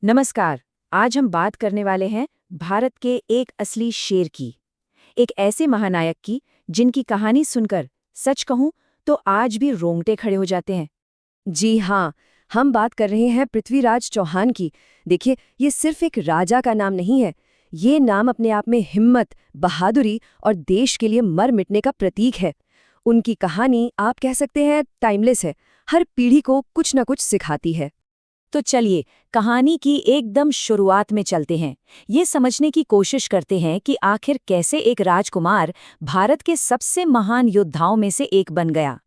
नमस्कार। आज हम बात करने वाले हैं भारत के एक असली शेर की, एक ऐसे महानायक की जिनकी कहानी सुनकर सच कहूं तो आज भी रोंगटे खड़े हो जाते हैं। जी हाँ, हम बात कर रहे हैं पृथ्वीराज चौहान की। देखिए, ये सिर्फ एक राजा का नाम नहीं है। ये नाम अपने आप में हिम्मत, बहादुरी और देश के लिए मर मिटने का प्रतीक है। उनकी कहानी आप कह सकते हैं टाइमलेस है, हर पीढ़ी को कुछ न कुछ सिखाती है। तो चलिए कहानी की एकदम शुरुआत में चलते हैं। ये समझने की कोशिश करते हैं कि आखिर कैसे एक राजकुमार भारत के सबसे महान योद्धाओं में से एक बन गया।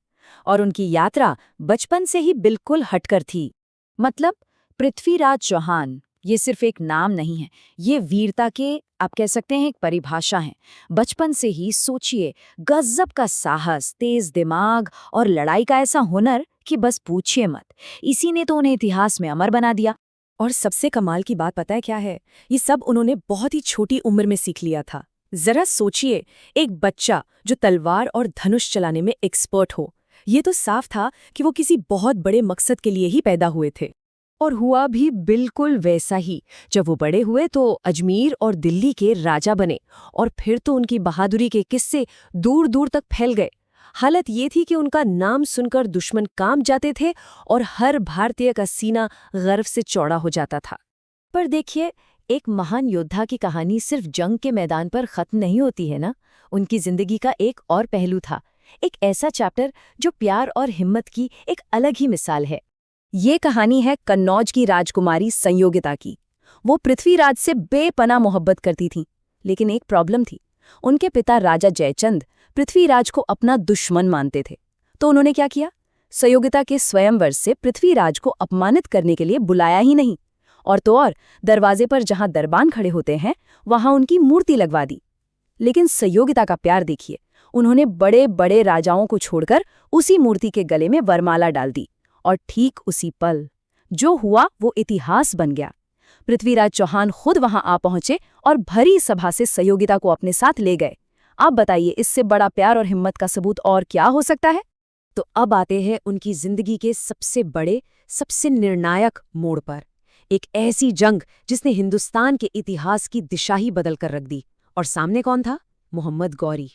और उनकी यात्रा बचपन से ही बिल्कुल हटकर थी। मतलब पृथ्वीराज चौहान ये सिर्फ एक नाम नहीं है, ये वीरता के आप कह सकते हैं एक परिभाषा है। बचपन से ही सोचिए, गजब का साहस, तेज दिमाग और लड़ाई का ऐसा हुनर कि बस पूछिए मत। इसी ने तो उन्हें इतिहास में अमर बना दिया। और सबसे कमाल की बात पता है क्या है? ये सब उन्होंने बहुत ही छोटी उम्र में सीख लिया था। जरा सोचिए, एक बच्चा जो तलवार और धनुष चलाने में एक्सपर्ट हो, ये तो साफ था कि वो किसी बहुत बड़े मकसद के लिए ही पैदा हुए थे। और हुआ भी बिल्कुल वैसा ही। जब वो बड़े हुए तो अजमेर और दिल्ली के राजा बने, और फिर तो उनकी बहादुरी के किस्से दूर दूर तक फैल गए। हालत ये थी कि उनका नाम सुनकर दुश्मन कांप जाते थे और हर भारतीय का सीना गर्व से चौड़ा हो जाता था। पर देखिए, एक महान योद्धा की कहानी सिर्फ जंग के मैदान पर खत्म नहीं होती है ना। उनकी जिंदगी का एक और पहलू था, एक ऐसा चैप्टर जो प्यार और हिम्मत की एक अलग ही मिसाल है। ये कहानी है कन्नौज की राजकुमारी संयोगिता की। वो पृथ्वीराज से बेपनाह मोहब्बत करती थी, लेकिन एक प्रॉब्लम थी। उनके पिता राजा जयचंद पृथ्वीराज को अपना दुश्मन मानते थे। तो उन्होंने क्या किया? संयोगिता के स्वयंवर से पृथ्वीराज को अपमानित करने के लिए बुलाया ही नहीं, और तो और दरवाजे पर जहां दरबान खड़े होते हैं वहां उनकी मूर्ति लगवा दी। लेकिन संयोगिता का प्यार देखिए, उन्होंने बड़े बड़े राजाओं को छोड़कर उसी मूर्ति के गले में वरमाला डाल दी। और ठीक उसी पल जो हुआ वो इतिहास बन गया। पृथ्वीराज चौहान खुद वहां आ पहुंचे और भरी सभा से संयोगिता को अपने साथ ले गए। आप बताइए, इससे बड़ा प्यार और हिम्मत का सबूत और क्या हो सकता है? तो अब आते हैं उनकी जिंदगी के सबसे बड़े, सबसे निर्णायक मोड़ पर। एक ऐसी जंग जिसने हिंदुस्तान के इतिहास की दिशा ही बदल कर रख दी। और सामने कौन था? मोहम्मद गौरी।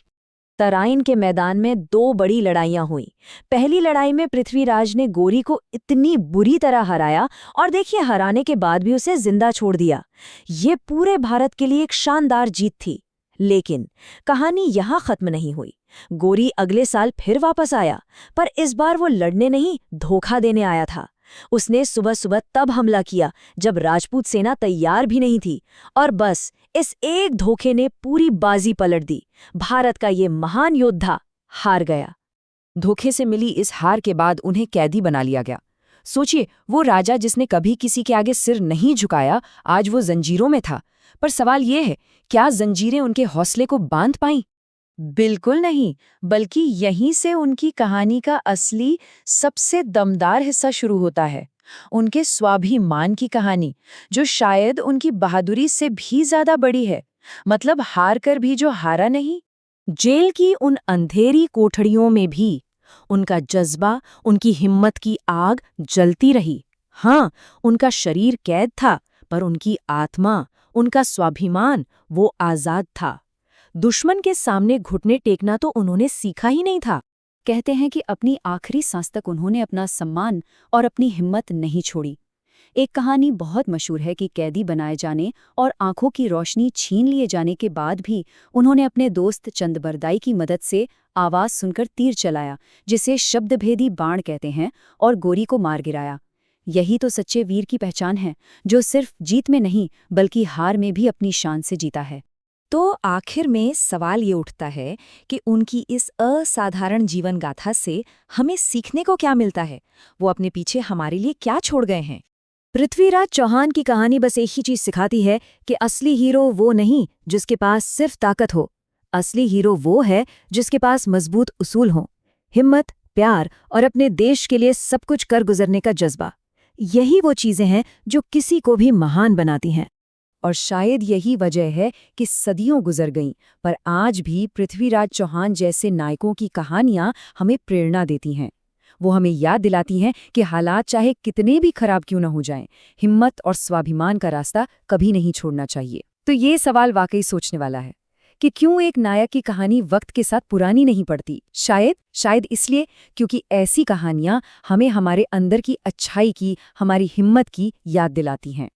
तराइन के मैदान में दो बड़ी लड़ाइयां हुई। पहली लड़ाई में पृथ्वीराज ने गौरी को इतनी बुरी तरह हराया, और देखिए हराने के बाद भी उसे जिंदा छोड़ दिया। ये पूरे भारत के लिए एक शानदार जीत थी। लेकिन कहानी यहां खत्म नहीं हुई। गौरी अगले साल फिर वापस आया, पर इस बार वो लड़ने नहीं, धोखा देने आया था। उसने सुबह सुबह तब हमला किया जब राजपूत सेना तैयार भी नहीं थी, और बस इस एक धोखे ने पूरी बाजी पलट दी। भारत का ये महान योद्धा हार गया। धोखे से मिली इस हार के बाद उन्हें कैदी बना लिया गया। सोचिए, वो राजा जिसने कभी किसी के आगे सिर नहीं झुकाया, आज वो जंजीरों में था। पर सवाल ये है, क्या जंजीरें उनके हौसले को बांध पाईं? बिल्कुल नहीं, बल्कि यहीं से उनकी कहानी का असली सबसे दमदार हिस्सा शुरू होता है। उनके स्वाभिमान की कहानी, जो शायद उनकी बहादुरी से भी ज्यादा बड़ी है। मतलब हार कर भी जो हारा नहीं। जेल की उन अंधेरी कोठड़ियों में भी उनका जज्बा, उनकी हिम्मत की आग जलती रही। हाँ, उनका शरीर कैद था, पर उनकी आत्मा, उनका स्वाभिमान वो आजाद था। दुश्मन के सामने घुटने टेकना तो उन्होंने सीखा ही नहीं था। कहते हैं कि अपनी आखिरी सांस तक उन्होंने अपना सम्मान और अपनी हिम्मत नहीं छोड़ी। एक कहानी बहुत मशहूर है कि कैदी बनाए जाने और आंखों की रोशनी छीन लिए जाने के बाद भी उन्होंने अपने दोस्त चंदबरदाई की मदद से आवाज सुनकर तीर चलाया, जिसे शब्दभेदी बाण कहते हैं, और गोरी को मार गिराया। यही तो सच्चे वीर की पहचान है, जो सिर्फ जीत में नहीं बल्कि हार में भी अपनी शान से जीता है। तो आखिर में सवाल ये उठता है कि उनकी इस असाधारण जीवन गाथा से हमें सीखने को क्या मिलता है? वो अपने पीछे हमारे लिए क्या छोड़ गए हैं? पृथ्वीराज चौहान की कहानी बस एक ही चीज सिखाती है कि असली हीरो वो नहीं जिसके पास सिर्फ ताकत हो। असली हीरो वो है जिसके पास मजबूत उसूल हों, हिम्मत, प्यार और अपने देश के लिए सब कुछ कर गुजरने का जज्बा। यही वो चीजें हैं जो किसी को भी महान बनाती हैं। और शायद यही वजह है कि सदियों गुजर गईं, पर आज भी पृथ्वीराज चौहान जैसे नायकों की कहानियां हमें प्रेरणा देती हैं। वो हमें याद दिलाती हैं कि हालात चाहे कितने भी खराब क्यों न हो जाएं, हिम्मत और स्वाभिमान का रास्ता कभी नहीं छोड़ना चाहिए। तो ये सवाल वाकई सोचने वाला है कि क्यों एक नायक की कहानी वक्त के साथ पुरानी नहीं पड़ती। शायद इसलिए क्योंकि ऐसी कहानियां हमें हमारे अंदर की अच्छाई की, हमारी हिम्मत की याद दिलाती हैं।